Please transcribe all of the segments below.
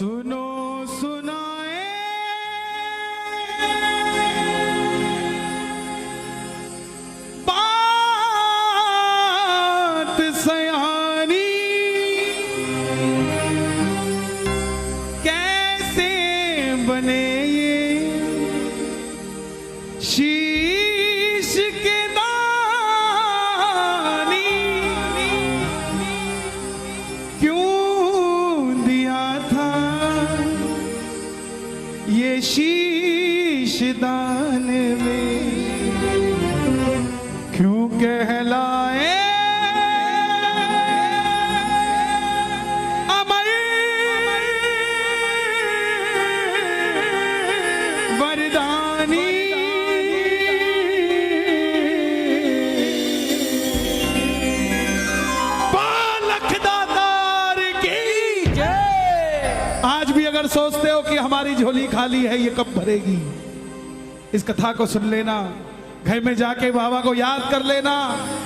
सुनो सुनाए बात सयानी, कैसे बने ये शीश के दानी, क्यों दिया था ये शीश दान में, क्यों कहलाए अमर वरदानी। आज भी अगर सोचते हो कि हमारी झोली खाली है, ये कब भरेगी, इस कथा को सुन लेना, घर में जाके बाबा को याद कर लेना।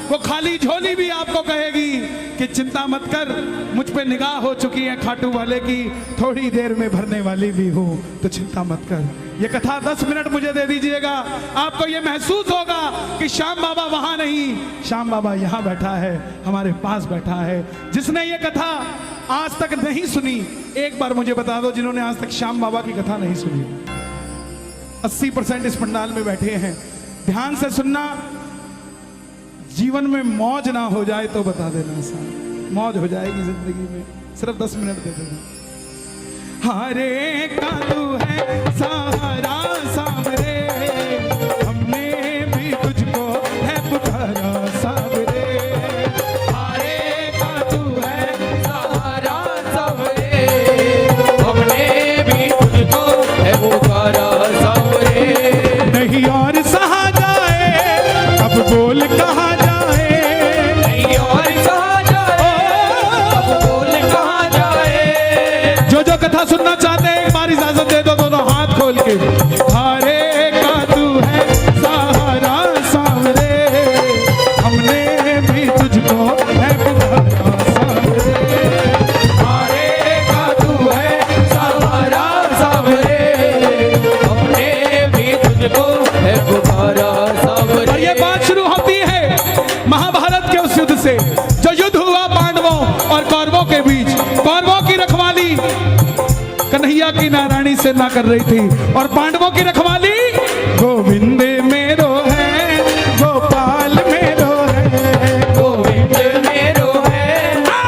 वो खाली झोली भी आपको कहेगी कि चिंता मत कर, मुझ पे निगाह हो चुकी है खाटू वाले की, थोड़ी देर में भरने वाली भी हूं, तो चिंता मत कर। ये कथा 10 मिनट मुझे दे दीजिएगा, आपको ये महसूस होगा कि श्याम बाबा वहां नहीं, श्याम बाबा यहां बैठा है, हमारे पास बैठा है। जिसने ये कथा आज तक नहीं सुनी, एक बार मुझे बता दो, जिन्होंने आज तक श्याम बाबा की कथा नहीं सुनी। 80% इस पंडाल में बैठे हैं, ध्यान से सुनना, जीवन में मौज ना हो जाए तो बता देना, साहब मौज हो जाएगी जिंदगी में, सिर्फ 10 मिनट दे देना। हरे का तू है सहारा सावरे, हमने भी तुझको है पुकारा सावरे। हरे का तू है सहारा सावरे, हमने भी तुझको है पुकारा सावरे। नहीं और सहा जाए, अब बोल कहा जाए, नहीं और कहा जाए, अब बोल कहा जाए। जो जो कथा सुनना चाहते हैं एक बार इजाजत दे दो, दोनों हाथ खोल के। हरे का तू है सहारा सावरे, हमने भी तुझको है पुकारा सावरे। हरे का तू है सहारा सावरे, हमने भी तुझको है पुकारा सावरे। और ये बात शुरू होती है महाभारत के उस युद्ध से, जो युद्ध हुआ पांडवों और कौरवों के बीच। कौरवों की रखवाली कन्हैया की नारायणी से ना कर रही थी, और पांडवों की रखवाली गोविंद मेरो है, गोपाल मेरो है, गोविंद मेरो है,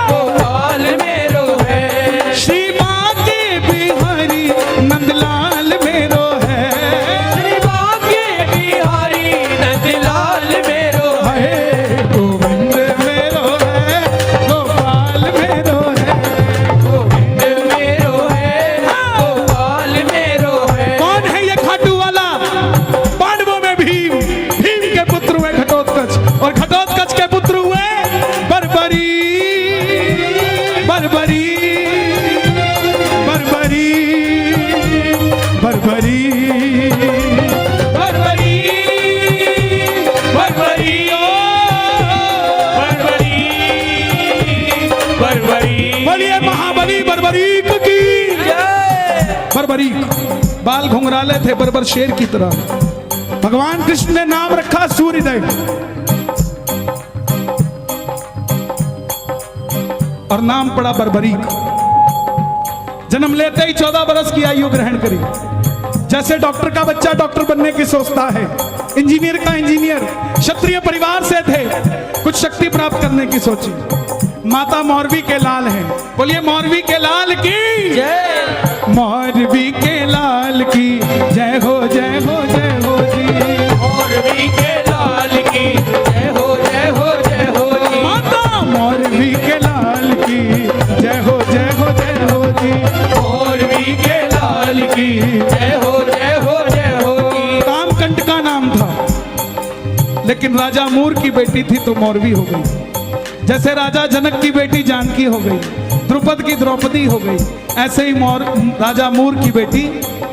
गोपाल मेरो है। श्री बांके बिहारी नंदलाल मेरो है, श्री बांके बिहारी नंदलाल मेरो है। गोविंद मेरो है, गोपाल मेरो है। गोविंद मेरो है, गोपाल मेरो है। कौन है ये खाटू वाला? पांडवों में भीम, भीम के पुत्र हुए घटोत्कच, और घटोत्कच के पुत्र हुए बर्बरी, बर्बरी, बर्बरी, बर्बरी, बर्बरी, बर्बरी, ओ बर्बरी, बर्बरी। बोलिए महाबली बर्बरीक की जय। बर्बरीक बाल घुंघराले थे बर्बर शेर की तरह। भगवान कृष्ण ने नाम रखा सूर्यदेव, और नाम पड़ा बर्बरीक। जन्म लेते ही 14 बरस की आयु ग्रहण करी। जैसे डॉक्टर का बच्चा डॉक्टर बनने की सोचता है, इंजीनियर का इंजीनियर, क्षत्रिय परिवार से थे, कुछ शक्ति प्राप्त करने की सोची। माता मौरवी के लाल हैं, बोलिए मौरवी के लाल की जय। मौरवी के लाल की जय हो, जय हो, जय हो जी। मौरवी के लाल की जय हो, जय हो, जय हो जी। माता मौरवी के लाल की जय हो, जय हो, जय हो जी। मौरवी के लाल की जय हो, जय हो, जय हो जी। कामकंट का नाम था, लेकिन राजा मूर की बेटी थी तो मौरवी हो गई। जैसे राजा जनक की बेटी जानकी हो गई, द्रुपद की द्रौपदी हो गई, ऐसे ही राजा मूर की बेटी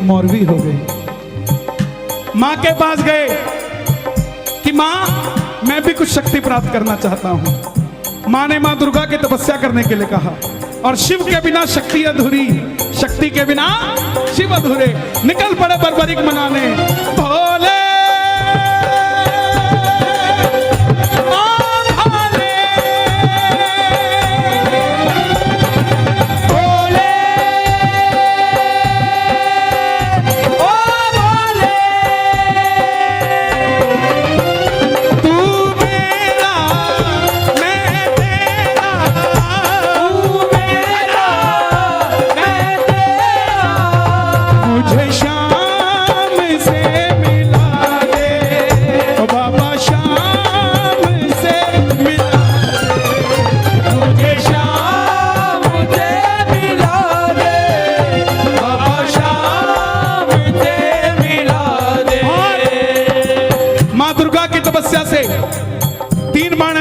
मौरवी हो गई। मां के पास गए कि मां मैं भी कुछ शक्ति प्राप्त करना चाहता हूं। मां ने मां दुर्गा की तपस्या करने के लिए कहा, और शिव के बिना शक्ति अधूरी, शक्ति के बिना शिव अधूरे। निकल पड़े बर्बरीक मनाने भोले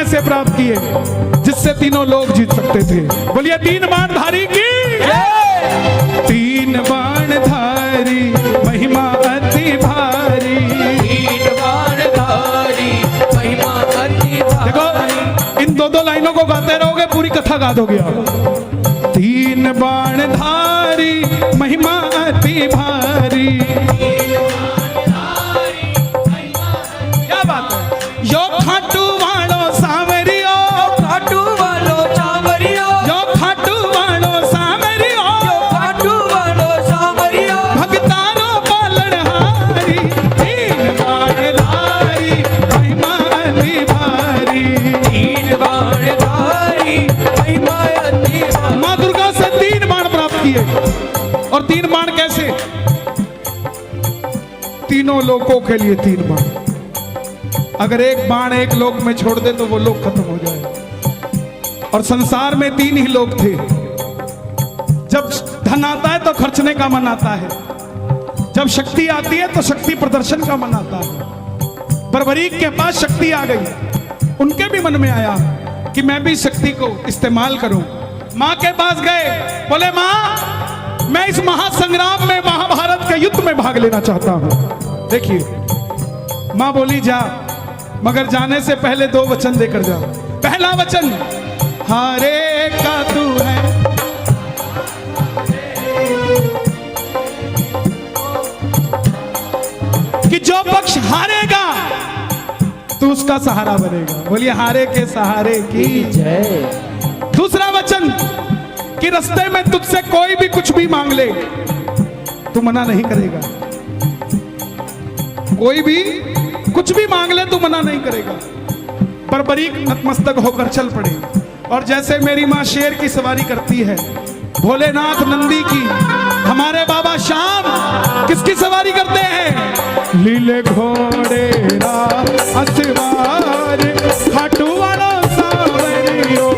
से प्राप्त किए जिससे तीनों लोग जीत सकते थे। बोलिए तीन बाणधारी की, तीन बाणधारी महिमा अति भारी, तीन बाणधारी महिमा अति भारी। देखो इन दो लाइनों को गाते रहोगे पूरी कथा गा दोगे आप। तीन बाणधारी महिमा अति भारी, क्या बात है। यो खाटू और तीन बाण कैसे, तीनों लोकों के लिए तीन बाण। अगर एक बाण एक लोक में छोड़ दे तो वो लोक खत्म हो जाए। और संसार में तीन ही लोग थे। जब धन आता है तो खर्चने का मन आता है, जब शक्ति आती है तो शक्ति प्रदर्शन का मन आता है। बर्बरीक के पास शक्ति आ गई, उनके भी मन में आया कि मैं भी शक्ति को इस्तेमाल करूं। मां के पास गए, बोले मां मैं इस महासंग्राम में महाभारत के युद्ध में भाग लेना चाहता हूं। देखिए मां बोली जा, मगर जाने से पहले दो वचन देकर जा। पहला वचन हारे का तू है, कि जो पक्ष हारेगा तू उसका सहारा बनेगा। बोलिए हारे के सहारे की जय। दूसरा वचन कि रास्ते में तुझसे कोई भी कुछ भी मांग ले तू मना नहीं करेगा। कोई भी कुछ भी मांग ले तू मना नहीं करेगा। बर्बरीक नतमस्तक होकर चल पड़े। और जैसे मेरी मां शेर की सवारी करती है, भोलेनाथ नंदी की, हमारे बाबा श्याम किसकी सवारी करते हैं? लीले घोड़े असवार खाटू वाला सावरियो,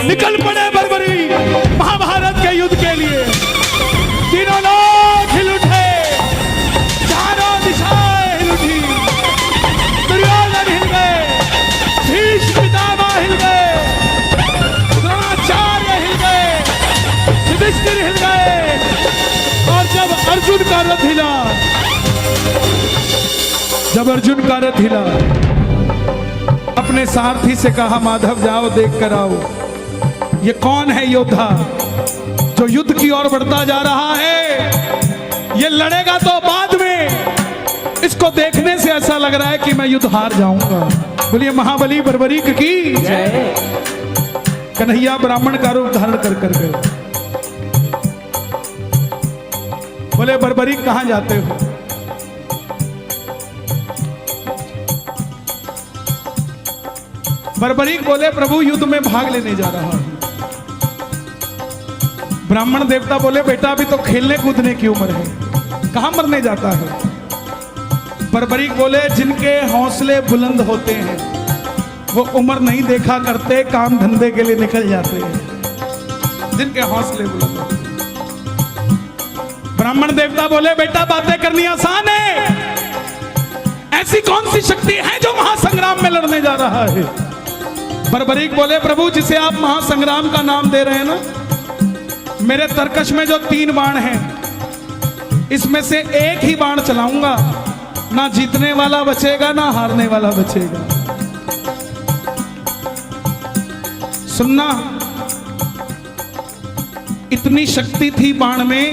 निकल पड़े बर्बरी महाभारत के युद्ध के लिए। तीनों लोग हिल उठे, चारों दिशाएं हिल उठी। दुर्योधन हिल गए, भीष्म पितामह हिल गए, द्रोणाचार्य हिल गए, युधिष्ठिर हिल गए। और जब अर्जुन का रथ हिला, जब अर्जुन का रथ हिला, अपने सारथी से कहा माधव जाओ देख कर आओ ये कौन है योद्धा जो युद्ध की ओर बढ़ता जा रहा है। ये लड़ेगा तो बाद में, इसको देखने से ऐसा लग रहा है कि मैं युद्ध हार जाऊंगा। बोलिए महाबली बर्बरीक की जय। कन्हैया ब्राह्मण का रूप धारण कर कर गए। बोले बर्बरीक कहां जाते हो? बर्बरीक बोले प्रभु युद्ध में भाग लेने जा रहा हूं। ब्राह्मण देवता बोले बेटा अभी तो खेलने कूदने की उम्र है, कहां मरने जाता है? बर्बरीक बोले, जिनके हौसले बुलंद होते हैं वो उम्र नहीं देखा करते, काम धंधे के लिए निकल जाते हैं। जिनके हौसले बुलंद होते हैं। ब्राह्मण देवता बोले, बेटा बातें करनी आसान है, ऐसी कौन सी शक्ति है जो महासंग्राम में लड़ने जा रहा है? बर्बरीक बोले, प्रभु जिसे आप महासंग्राम का नाम दे रहे हैं ना, मेरे तरकश में जो 3 बाण हैं, इसमें से एक ही बाण चलाऊंगा, ना जीतने वाला बचेगा ना हारने वाला बचेगा। सुनना, इतनी शक्ति थी बाण में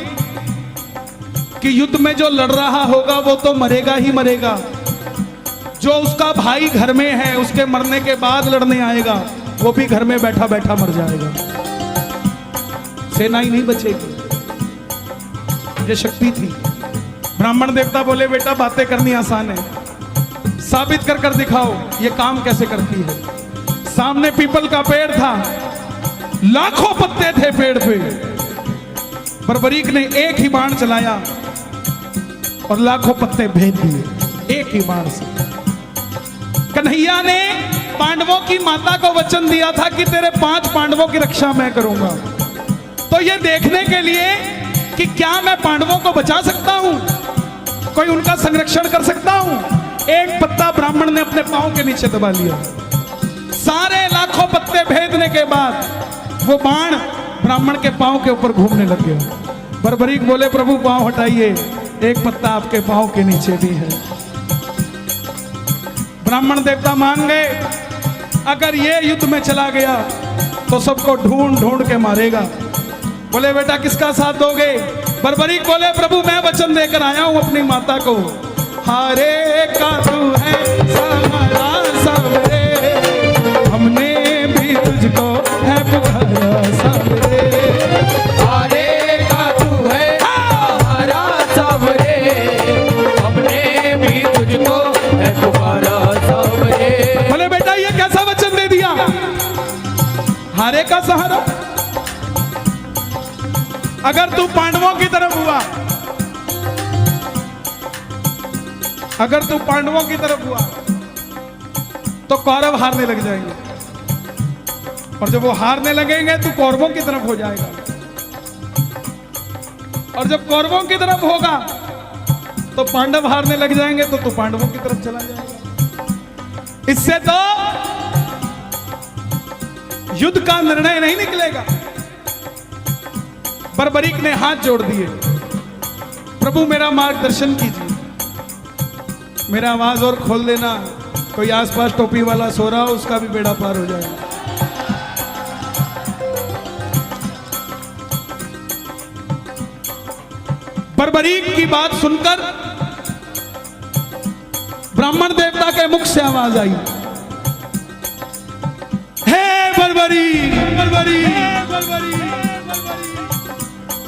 कि युद्ध में जो लड़ रहा होगा वो तो मरेगा ही मरेगा, जो उसका भाई घर में है उसके मरने के बाद लड़ने आएगा वो भी घर में बैठा बैठा मर जाएगा, सेना ही नहीं बचेगी। ये शक्ति थी। ब्राह्मण देवता बोले, बेटा बातें करनी आसान है, साबित कर कर दिखाओ ये काम कैसे करती है। सामने पीपल का पेड़ था, लाखों पत्ते थे पेड़ पे। बर्बरीक ने एक ही बाण चलाया और लाखों पत्ते भेद दिए एक ही बाण से। कन्हैया ने पांडवों की माता को वचन दिया था कि तेरे 5 पांडवों की रक्षा मैं करूंगा। तो ये देखने के लिए कि क्या मैं पांडवों को बचा सकता हूं, कोई उनका संरक्षण कर सकता हूं, एक पत्ता ब्राह्मण ने अपने पांव के नीचे दबा लिया। सारे लाखों पत्ते भेदने के बाद वो बाण ब्राह्मण के पांव के ऊपर घूमने लग गया। बर्बरीक बोले, प्रभु पांव हटाइए, एक पत्ता आपके पांव के नीचे भी है। ब्राह्मण देवता मान गए, अगर ये युद्ध में चला गया तो सबको ढूंढ ढूंढ के मारेगा। बोले, बेटा किसका साथ दोगे? बर्बरीक बोले, प्रभु मैं वचन देकर आया हूं अपनी माता को, हारे का तू है सहारा सबरे, हमने भी तुझको है पुकारा सबरे। हारे का तू है सहारा सबरे, हमने भी तुझको है पुकारा सबरे। बोले, बेटा ये कैसा वचन दे दिया, हारे का सहारा? अगर तू पांडवों की तरफ हुआ, अगर तू पांडवों की तरफ हुआ तो कौरव हारने लग जाएंगे, और जब वो हारने लगेंगे तो कौरवों की तरफ हो जाएगा, और जब कौरवों की तरफ होगा तो पांडव हारने लग जाएंगे तो तू पांडवों की तरफ चला जाएगा। इससे तो युद्ध का निर्णय नहीं निकलेगा। बर्बरीक ने हाथ जोड़ दिए, प्रभु मेरा मार्गदर्शन कीजिए, मेरा आवाज और खोल देना, कोई आसपास टोपी वाला सो रहा हो उसका भी बेड़ा पार हो जाएगा। बर्बरीक की बात सुनकर ब्राह्मण देवता के मुख से आवाज आई, हे बर्बरीक, बर्बरीक, बर्बरीक।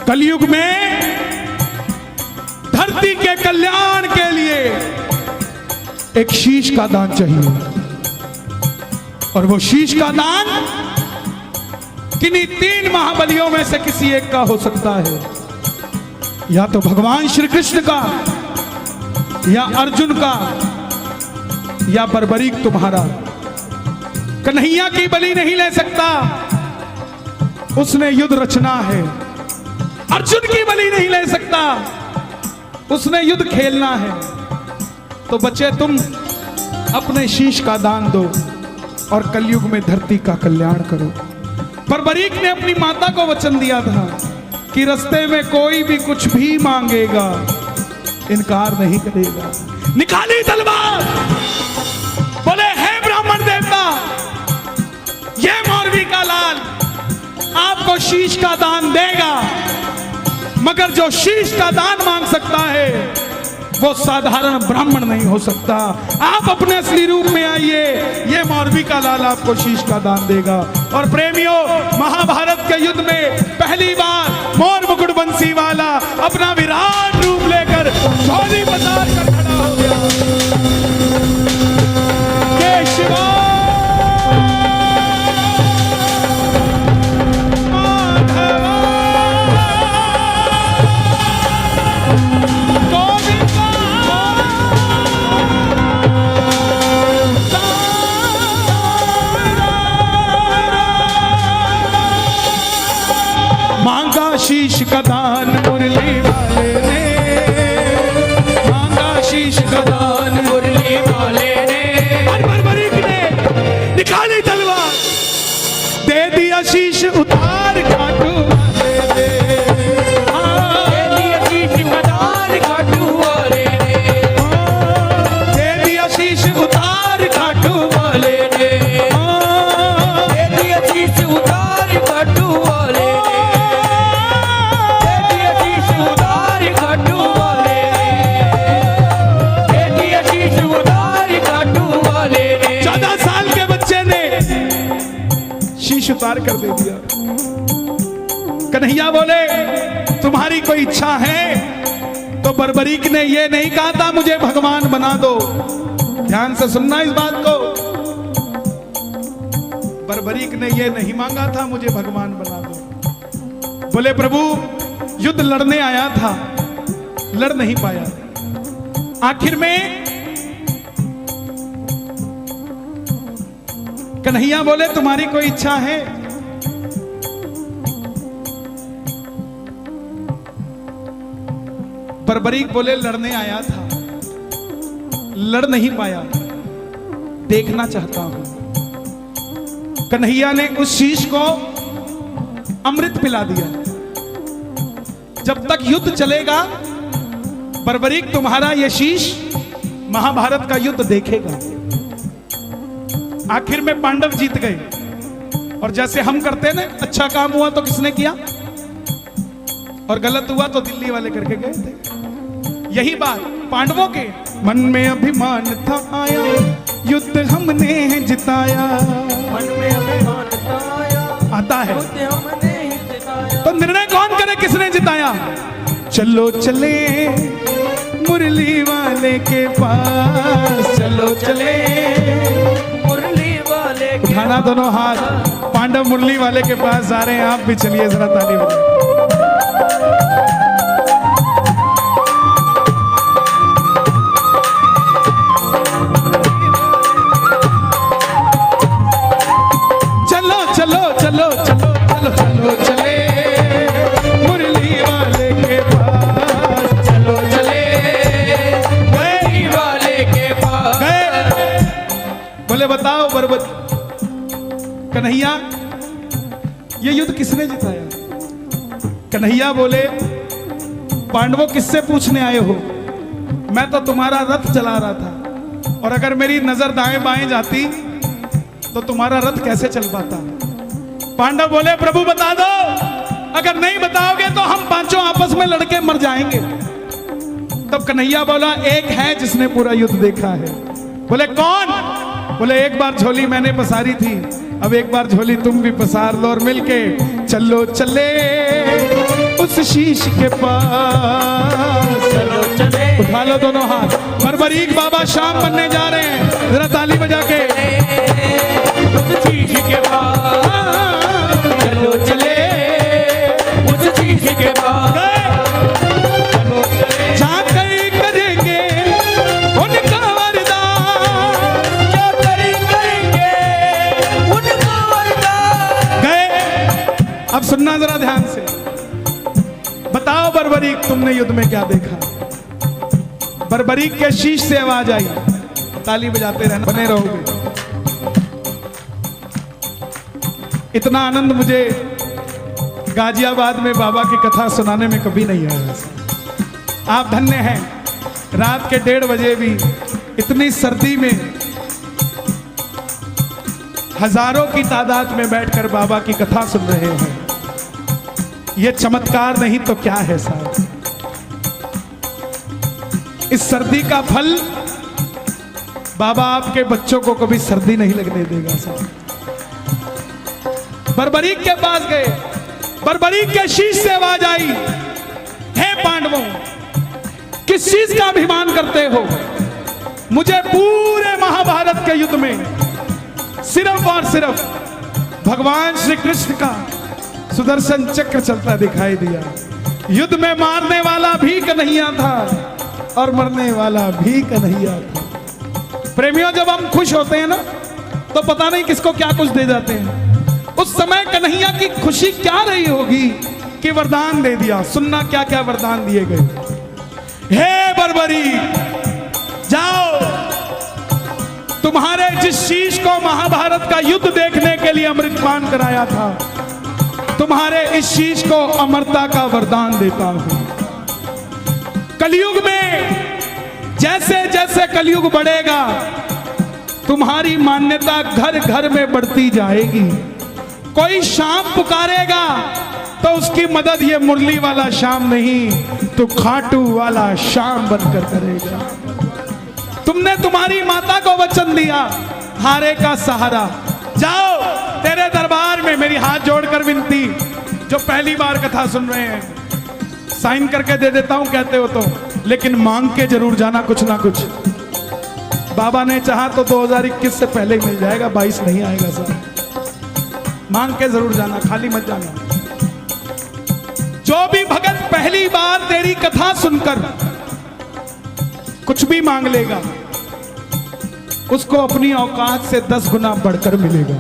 कलयुग में धरती के कल्याण के लिए एक शीश का दान चाहिए, और वो शीश का दान किन्हीं 3 महाबलियों में से किसी एक का हो सकता है, या तो भगवान श्री कृष्ण का, या अर्जुन का, या बर्बरीक तुम्हारा। कन्हैया की बलि नहीं ले सकता, उसने युद्ध रचना है। अर्जुन की बलि नहीं ले सकता, उसने युद्ध खेलना है। तो बच्चे तुम अपने शीश का दान दो और कलयुग में धरती का कल्याण करो। बर्बरीक ने अपनी माता को वचन दिया था कि रास्ते में कोई भी कुछ भी मांगेगा इनकार नहीं करेगा। निकाली तलवार, बोले, हे ब्राह्मण देवता, ये मौरवी का लाल आपको शीश का दान देगा, मगर जो शीश का दान मांग सकता है वो साधारण ब्राह्मण नहीं हो सकता। आप अपने असली रूप में आइए, ये मौरवी का लाल आपको शीश का दान देगा। और प्रेमियों, महाभारत के युद्ध में पहली बार मोर मुकुट बंसी वाला अपना विराट रूप लेकर झोली बता कर खड़ा हो गया। जय शिवा शीश का दान मुरली वाले ने और बर्बरीक ने निकाली तलवार, दे दिया शीश उतार खाटू वाले ने। दे दिया शीश उतार खाटू वाले ने, दे दिया शीश उतार खाटू वाले ने दे दिया शीश उतार खाटू वाले ने, दे दिया शीश उतार खाटू वाले ने, दे दिया शीश उतार खाटू वाले ने। 14 साल के बच्चे ने शीश उतार कर दे दिया। कन्हैया बोले तुम्हारी कोई इच्छा है? तो बर्बरीक ने ये नहीं कहा था मुझे भगवान बना दो। ध्यान से सुनना इस बात को। बर्बरीक ने ये नहीं मांगा था मुझे भगवान बना दो। बोले प्रभु युद्ध लड़ने आया था, लड़ नहीं पाया। आखिर में कन्हैया बोले तुम्हारी कोई इच्छा है? बर्बरीक बोले लड़ने आया था, लड़ नहीं पाया, देखना चाहता हूं। कन्हैया ने उस शीश को अमृत पिला दिया। जब तक युद्ध चलेगा बर्बरीक तुम्हारा यह शीश महाभारत का युद्ध देखेगा। आखिर में पांडव जीत गए। और जैसे हम करते ना, अच्छा काम हुआ तो किसने किया और गलत हुआ तो दिल्ली वाले करके गए थे। यही बात पांडवों के मन में अभिमान था आया, युद्ध हमने जिताया। मन में अभिमान आया, आता है युद्ध हमने जिताया। तो निर्णय कौन करे किसने जिताया? चलो चले मुरली वाले के पास, चलो चले मुरली वाले के उठाना दोनों हाथ। पांडव मुरली वाले के पास जा रहे हैं, आप भी चलिए जरा ताली बजाइए। चलो चलो चलो चलो चलो चलो चले मुरली वाले के पास, चलो चले मुरली वाले के पास। गए। बोले बताओ बर्बत कन्हैया ये युद्ध किसने जिताया? कन्हैया बोले पांडवों किससे पूछने आए हो? मैं तो तुम्हारा रथ चला रहा था, और अगर मेरी नजर दाएं बाएं जाती तो तुम्हारा रथ कैसे चल पाता? पांडव बोले प्रभु बता दो, अगर नहीं बताओगे तो हम पांचों आपस में लड़के मर जाएंगे। तब कन्हैया बोला एक है जिसने पूरा युद्ध देखा है। बोले कौन? बोले एक बार झोली मैंने पसारी थी, अब एक बार झोली तुम भी पसार लो और मिलके चलो चले उस शीश के पास। चलो चले उठा लो दोनों हाथ। बर्बरीक बाबा शाम बनने जा रहे हैं, जरा ताली बजा के। उस शीश के पास, चलो चले उस शीश के पास। चलो चले जाकर करेंगे उनका वरदान, जाकर करेंगे उनका वरदान। गए। अब सुनना जरा ध्यान से। बताओ बर्बरीक तुमने युद्ध में क्या देखा? बर्बरीक के शीश से आवाज आई। ताली बजाते रहना, बने रहोगे। इतना आनंद मुझे गाजियाबाद में बाबा की कथा सुनाने में कभी नहीं आया। आप धन्य हैं। रात के 1:30 बजे भी इतनी सर्दी में हजारों की तादाद में बैठकर बाबा की कथा सुन रहे हैं। यह चमत्कार नहीं तो क्या है साहब? इस सर्दी का फल बाबा आपके बच्चों को कभी सर्दी नहीं लगने देगा साहब। बर्बरीक के पास गए, बर्बरीक के शीश से आवाज आई, हे पांडवों किस चीज का अभिमान करते हो? मुझे पूरे महाभारत के युद्ध में सिर्फ और सिर्फ भगवान श्री कृष्ण का सुदर्शन चक्र चलता दिखाई दिया। युद्ध में मारने वाला भी कन्हैया था और मरने वाला भी कन्हैया था। प्रेमियों जब हम खुश होते हैं ना तो पता नहीं किसको क्या कुछ दे जाते हैं। उस समय कन्हैया की खुशी क्या रही होगी कि वरदान दे दिया। सुनना क्या क्या वरदान दिए गए। हे बर्बरीक जिस शीश को महाभारत का युद्ध देखने के लिए अमृतपान कराया था, तुम्हारे इस शीश को अमरता का वरदान देता हूं। कलयुग में जैसे जैसे कलयुग बढ़ेगा, तुम्हारी मान्यता घर घर में बढ़ती जाएगी। कोई शाम पुकारेगा तो उसकी मदद ये मुरली वाला शाम नहीं, तो खाटू वाला शाम बनकर करेगा। तुमने तुम्हारी माता को वचन दिया, हारे का सहारा। जाओ, तेरे दरबार में मेरी हाथ जोड़कर विनती, जो पहली बार कथा सुन रहे हैं, साइन करके दे देता हूं कहते हो तो, लेकिन मांग के जरूर जाना कुछ ना कुछ। बाबा ने चाहा तो 2021 से पहले ही मिल जाएगा, 22 नहीं आएगा सर। मांग के जरूर जाना, खाली मत जाना। जो भी भगत पहली बार तेरी कथा सुनकर कुछ भी मांग लेगा, उसको अपनी औकात से 10 गुना बढ़कर मिलेगा,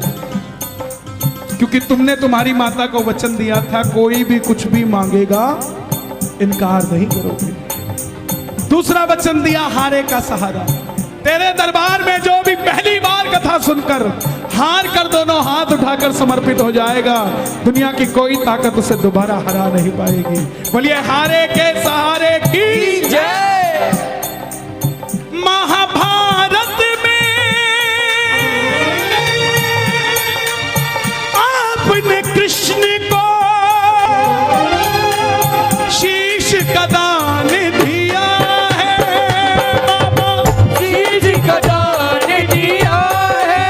क्योंकि तुमने तुम्हारी माता को वचन दिया था, कोई भी कुछ भी मांगेगा इनकार नहीं करोगे। दूसरा वचन दिया, हारे का सहारा। तेरे दरबार में जो भी पहली बार कथा सुनकर हार कर दोनों हाथ उठाकर समर्पित हो जाएगा, दुनिया की कोई ताकत उसे दोबारा हरा नहीं पाएगी। बोलिए हारे के सहारे की जय। महाभारत में आपने कृष्ण को शीश का दान दिया है, शीश का दान दिया है,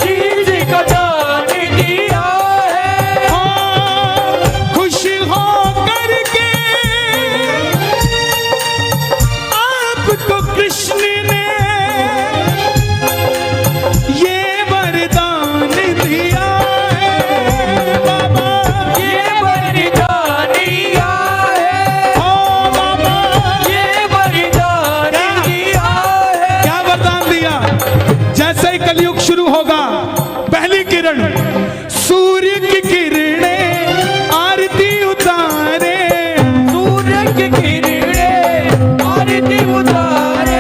शीश का दान दिया है। खुश हो करके आपको कृष्ण ने ये वरदान दिया है बाबा, ये वरदान दिया है, ओ बाबा। ये वरदान दिया है। क्या वरदान दिया? जैसे ही कलयुग शुरू होगा, पहली किरण सूर्य की किरणें आरती उतारे, सूर्य की किरणें आरती उतारे,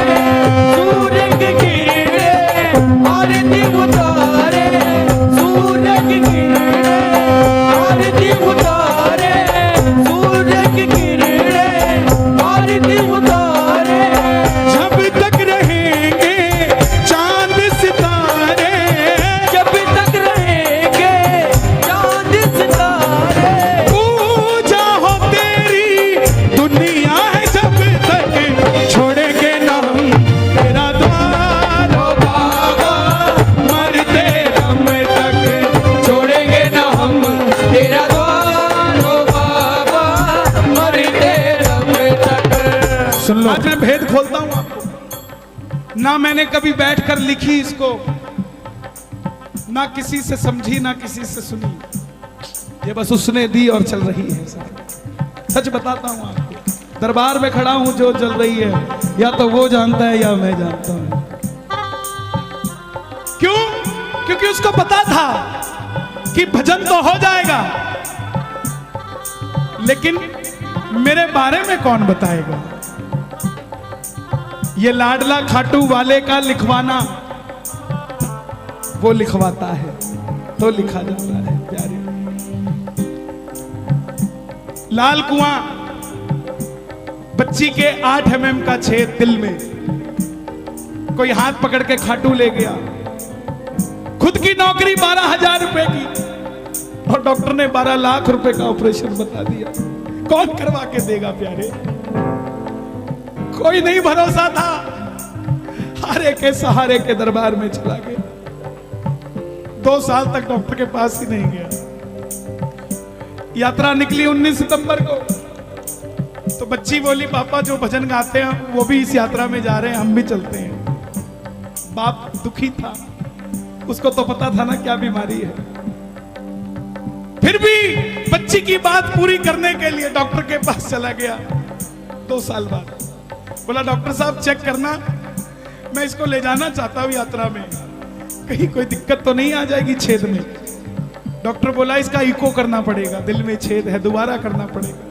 सूर्य की किरणें आरती उतारे, सूर्य की किरणें आरती उतारे, सूर्य की किरणें आरती उतारे। जब तक रहेंगे चांद सितारे, जब तक रहेंगे चांद सितारे, पूजा हो तेरी दुनिया है, जब तक छोड़ेंगे ना हम तेरा द्वार। ओ बाबा मरते दम तक छोड़ेंगे ना हम तेरा द्वार। ओ बाबा मरते दम तक। सुन लो, आज मैं भेद खोलता हूं आपको। ना मैंने कभी बैठकर लिखी इसको, ना किसी से समझी, ना किसी से सुनी, ये बस उसने दी और चल रही है। सच बताता हूं आपको, दरबार में खड़ा हूं, जो चल रही है या तो वो जानता है या मैं जानता हूं। क्यों? क्योंकि उसको पता था कि भजन तो हो जाएगा, लेकिन मेरे बारे में कौन बताएगा। ये लाडला खाटू वाले का लिखवाना, वो लिखवाता है तो लिखा जाता है। प्यारे लाल कुआं, बच्ची के 8 mm का छेद दिल में, कोई हाथ पकड़ के खाटू ले गया। खुद की नौकरी 12,000 रुपए की, और डॉक्टर ने 12 लाख रुपए का ऑपरेशन बता दिया। कौन करवा के देगा प्यारे? कोई नहीं भरोसा था, हारे के सहारे के दरबार में चला गया। 2 साल तक डॉक्टर के पास ही नहीं गया। यात्रा निकली 19 सितंबर को, तो बच्ची बोली, पापा जो भजन गाते हैं वो भी इस यात्रा में जा रहे हैं, हम भी चलते हैं। बाप दुखी था, उसको तो पता था ना क्या बीमारी है। फिर भी बच्ची की बात पूरी करने के लिए डॉक्टर के पास चला गया। 2 साल बाद बोला, डॉक्टर साहब चेक करना, मैं इसको ले जाना चाहता हूं यात्रा में, कहीं कोई दिक्कत तो नहीं आ जाएगी छेद में। डॉक्टर बोला, इसका इको करना पड़ेगा, दिल में छेद है, दोबारा करना पड़ेगा।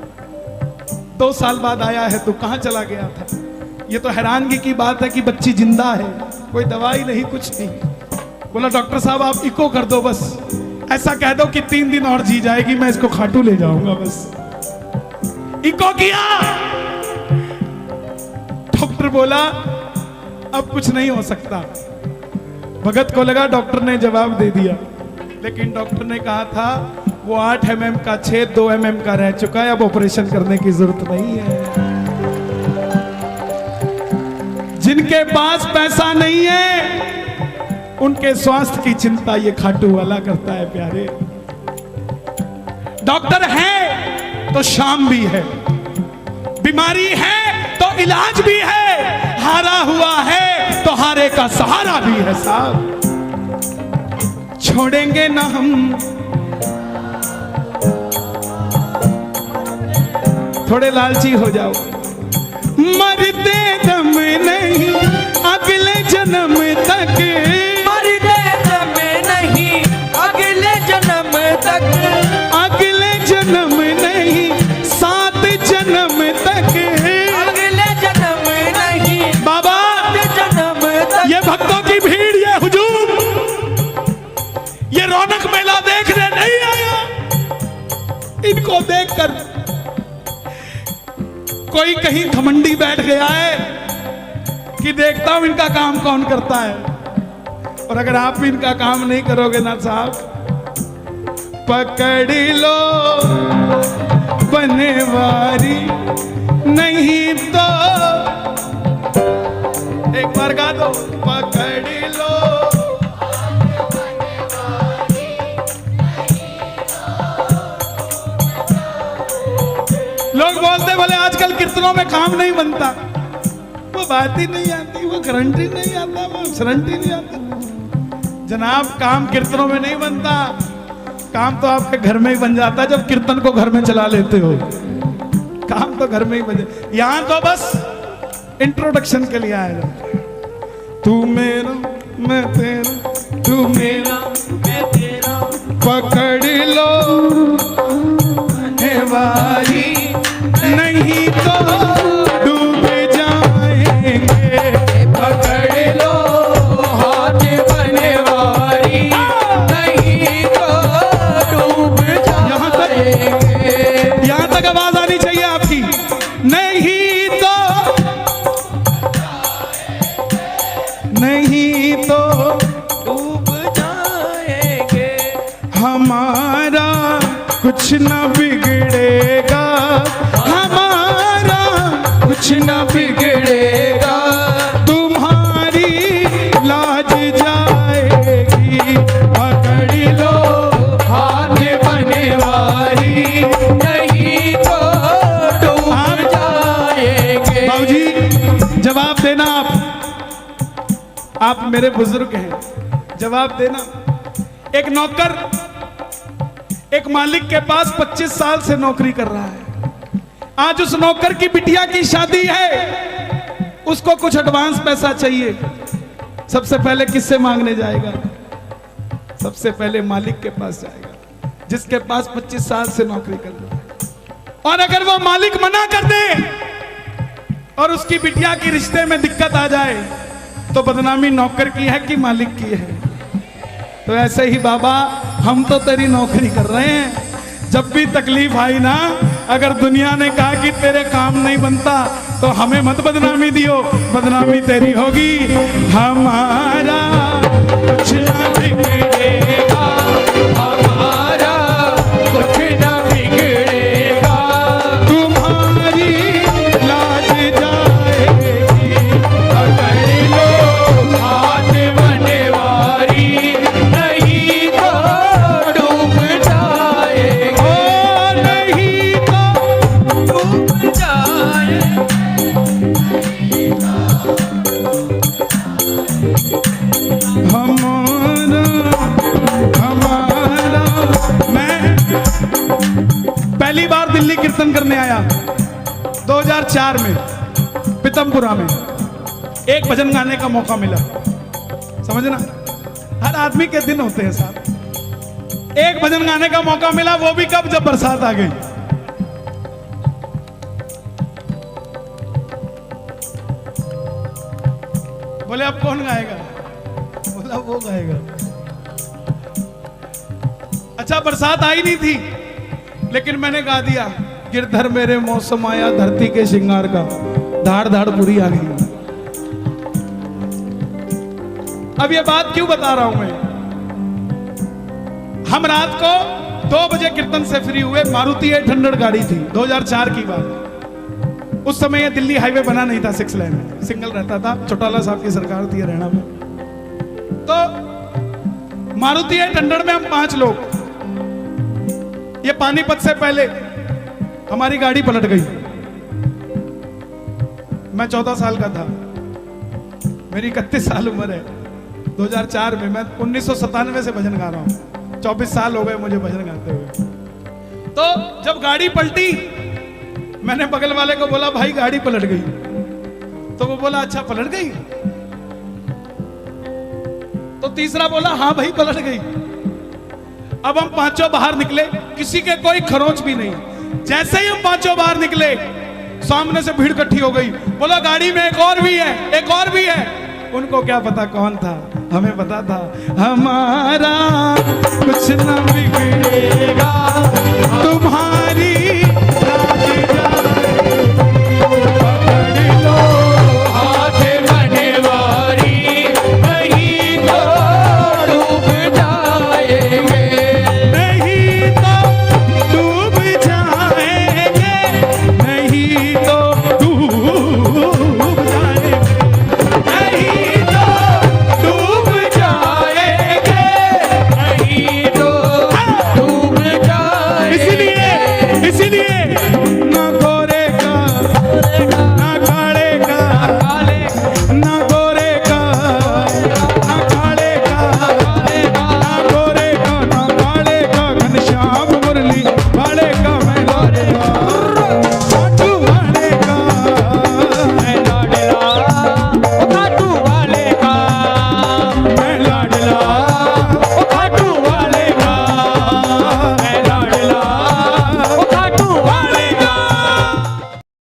2 साल बाद आया है तो कहां चला गया था? ये तो हैरानगी की बात है कि बच्ची जिंदा है। कोई दवाई नहीं, कुछ नहीं। बोला डॉक्टर साहब आप इको कर दो, बस ऐसा कह दो कि 3 दिन और जी जाएगी, मैं इसको खाटू ले जाऊंगा। बस इको किया। डॉक्टर बोला अब कुछ नहीं हो सकता। भगत को लगा डॉक्टर ने जवाब दे दिया, लेकिन डॉक्टर ने कहा था वो 8 mm का छेद 2 mm का रह चुका है, अब ऑपरेशन करने की जरूरत नहीं है। जिनके पास पैसा नहीं है उनके स्वास्थ्य की चिंता ये खाटू वाला करता है प्यारे। डॉक्टर है तो शाम भी है, बीमारी है तो इलाज भी है, हारा हुआ है तो हारे का सहारा भी है साहब। छोड़ेंगे ना हम, थोड़े लालची हो जाओ। मरते दम नहीं अगले जन्म तक, मरते दम नहीं अगले जन्म तक, अगले जन्म नहीं 7 जन्म तक, अगले जन्म नहीं बाबा 7 जन्म तक। ये भक्तों की भीड़, ये हुजूम, ये रौनक मेला देखने नहीं आया। इनको देखकर कोई कहीं घमंडी बैठ गया है कि देखता हूं इनका काम कौन करता है। और अगर आप भी इनका काम नहीं करोगे ना साहब, पकड़ लो बनवारी, नहीं तो एक बार गा दो, पकड़ लो। लोग बोलते बोले आजकल कीर्तनों में काम नहीं बनता, वो बात ही नहीं आती, वो गारंटी नहीं आता, वो गारंटी नहीं आता। जनाब काम कीर्तनों में नहीं बनता, काम तो आपके घर में ही बन जाता है जब कीर्तन को घर में चला लेते हो। काम तो घर में ही बन जाता, यहां तो बस इंट्रोडक्शन के लिए आया। तू मेरा मैं तेरा, तू मेरा मैं तेरा, पकड़ लो वारी, नहीं तो डूब जाएंगे। पकड़ लो हाथ बनवारी, नहीं तो डूब जाएंगे। यहां तक आवाज आनी चाहिए आपकी, नहीं तो, नहीं तो डूब जाएंगे। हमारा कुछ ना बिगड़ेगा, हमारा कुछ ना बिगड़ेगा, तुम्हारी लाज जाएगी। पकड़ लो हाथ बनवारी, नहीं तो डूब जाएंगे। बाबूजी जवाब देना, आप मेरे बुजुर्ग हैं, जवाब देना। एक नौकर एक मालिक के पास 25 साल से नौकरी कर रहा है। आज उस नौकर की बिटिया की शादी है, उसको कुछ एडवांस पैसा चाहिए। सबसे पहले किससे मांगने जाएगा? सबसे पहले मालिक के पास जाएगा, जिसके पास 25 साल से नौकरी कर रहा है। और अगर वो मालिक मना कर दे और उसकी बिटिया की रिश्ते में दिक्कत आ जाए, तो बदनामी नौकर की है कि मालिक की है? तो ऐसे ही बाबा हम तो तेरी नौकरी कर रहे हैं, जब भी तकलीफ आई ना, अगर दुनिया ने कहा कि तेरे काम नहीं बनता तो हमें मत बदनामी दियो, बदनामी तेरी होगी। हमारा कुछ ना बिगड़ेगा, हमारा कुछ न बिगड़ेगा, तुम्हारी लाज जाएगी। पकड़ लो हाथ बनवारी, नहीं तो डूब जाएंगे। ओ नहीं तो डूब जाएंगे। हमारा हमारा मैं पहली बार दिल्ली कीर्तन करने आया 2004 में पीतमपुरा में। एक भजन गाने का मौका मिला, समझना हर आदमी के दिन होते हैं साहब। एक भजन गाने का मौका मिला, वो भी कब? जब बरसात आ गई। बोले अब कौन गाएगा? बोला वो गाएगा। अच्छा बरसात आई नहीं थी, लेकिन मैंने गा दिया, गिरधर मेरे मौसम आया धरती के श्रृंगार का, धाड़ धाड़ पूरी आ गई। अब ये बात क्यों बता रहा हूं मैं? हम रात को 2 बजे कीर्तन से फ्री हुए, मारुति 800 गाड़ी थी, 2004 की बात। उस समय ये दिल्ली हाईवे बना नहीं था, 6 लेन सिंगल रहता था, चौटाला साहब की सरकार थी हरियाणा में। तो मारुति 800 में हम 5 लोग, ये पानीपत से पहले हमारी गाड़ी पलट गई। मैं 14 साल का था, मेरी 31 साल उम्र है। 2004 में, मैं 1997 से भजन गा रहा हूं, 24 साल हो गए मुझे भजन गाते हुए। तो जब गाड़ी पलटी, मैंने बगल वाले को बोला भाई गाड़ी पलट गई। तो वो बोला अच्छा पलट गई? तो तीसरा बोला हाँ भाई पलट गई। अब हम 5 बाहर निकले, किसी के कोई खरोंच भी नहीं। जैसे ही हम 5 बाहर निकले, सामने से भीड़ इकट्ठी हो गई। बोला गाड़ी में एक और भी है, एक और भी है। उनको क्या पता कौन था, हमें पता था हमारा कुछ न बिगड़ेगा, तुम्हारी पकड़ लो हाथ बनवारी, नहीं तो डूब जाएंगे, नहीं तो डूब जाएंगे, नहीं तो डूब जाएंगे, नहीं तो डूब जाएंगे, नहीं तो डूब जाएंगे। इसीलिए न